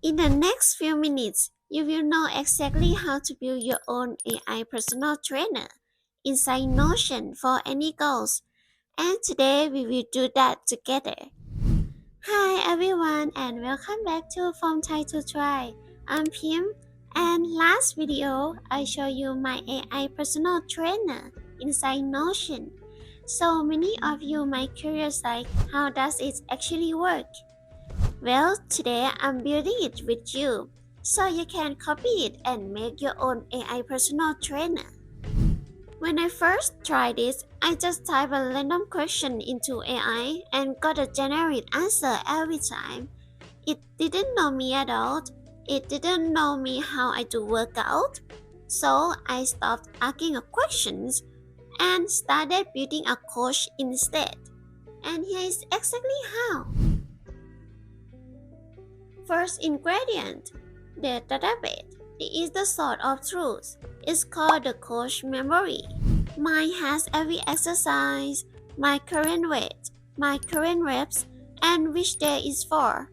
In the next few minutes, you will know exactly how to build your own AI personal trainer inside Notion for any goals. And today we will do that together. Hi everyone and welcome back to From Thai to Try. I'm Pim and last video I show you my AI personal trainer inside Notion. So many of you might curious like how does it actually work? Well, today I'm building it with you so you can copy it and make your own AI personal trainer. When I first tried this, I just typed a random question into AI and got a generic answer every time. It didn't know me at all. It didn't know me how I do workout. So I stopped asking questions and started building a coach instead. And here is exactly how. First ingredient, the database. It is the source of truth. It's called the coach memory. Mine has every exercise, my current weight, my current reps, and which day is for.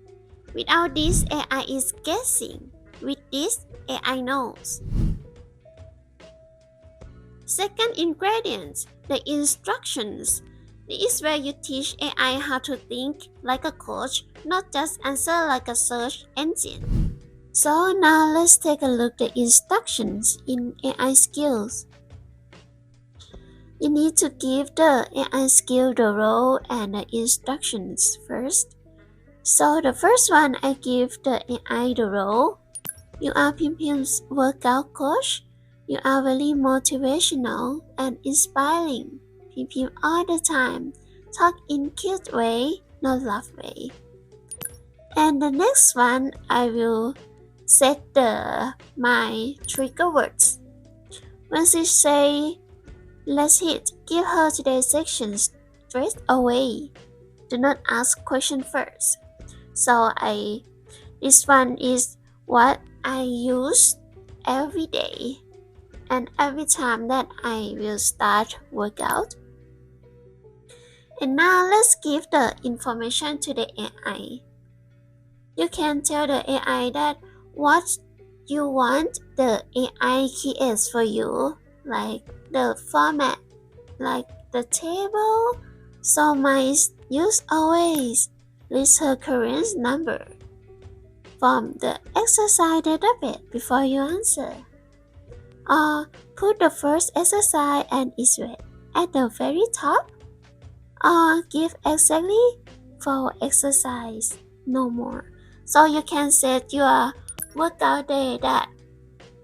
Without this, AI is guessing. With this, AI knows. Second ingredient, the instructions. This is where you teach AI how to think like a coach, not just answer like a search engine. So now let's take a look at the instructions in AI skills. You need to give the AI skill the role and the instructions first. So the first one I give the AI the role. You are Pim Pim's workout coach. You are very motivational and inspiring. Pim Pim all the time. Talk in cute way, not laugh way. And the next one I will set my trigger words. When she say let's hit, give her today's section straight away. Do not ask question first. So this one is what I use every day and every time that I will start workout. And now let's give the information to the AI. You can tell the AI that what you want the AI creates for you, like the format, like the table. So my use always list her current number from the exercise database before you answer. Or put the first exercise and its weight at the very top. Or give exactly 4 exercise, no more. So you can set your workout day that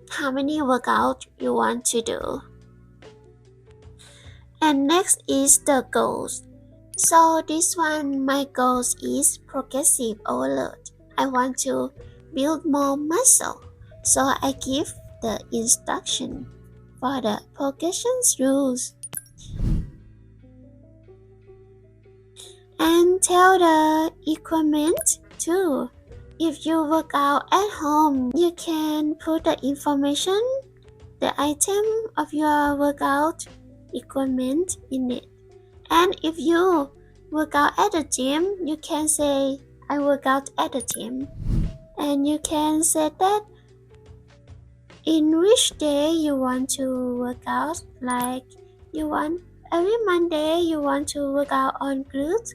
how many workout you want to do. And next is the goals. So this one, my goals is progressive overload. I want to build more muscle. So I give the instruction for the progression rules. And tell the equipment too. If you work out at home, you can put the information, the item of your workout equipment in it. And if you work out at the gym, you can say, I work out at the gym. And you can say that in which day you want to work out, like you want every Monday you want to work out on glutes,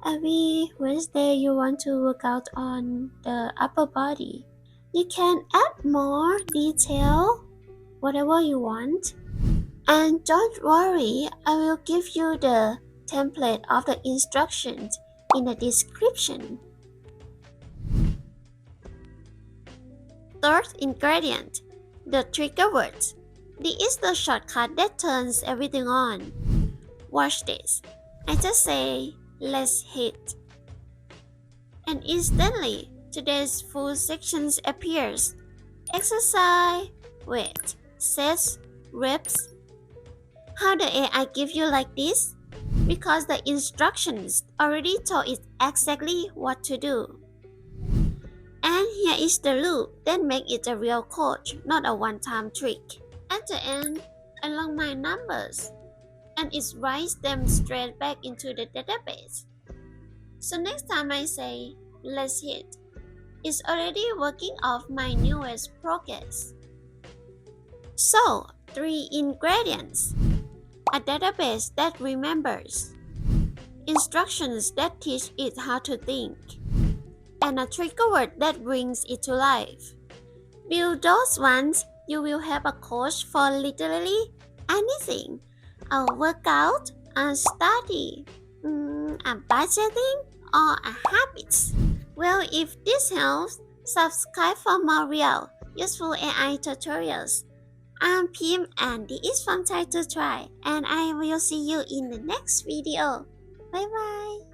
every Wednesday you want to work out on the upper body. You can add more detail, whatever you want. And don't worry, I will give you the template of the instructions in the description. Third ingredient, the trigger words. This is the shortcut that turns everything on. Watch this. I just say, let's hit. And instantly, today's full sections appears. Exercise, weight, sets, reps. How the AI give you like this? Because the instructions already told it exactly what to do. And here is the loop that make it a real coach, not a one-time trick. At the end, I log my numbers, and it writes them straight back into the database. So next time I say, let's hit, It's already working off my newest projects. So, 3 ingredients. A database that remembers. Instructions that teach it how to think. And a trigger word that brings it to life. Build those ones, you will have a coach for literally anything. A workout, a study, a budgeting, or a habits. Well, if this helps, subscribe for more real, useful AI tutorials. I'm Pim and this is from Try to Try, and I will see you in the next video. Bye bye.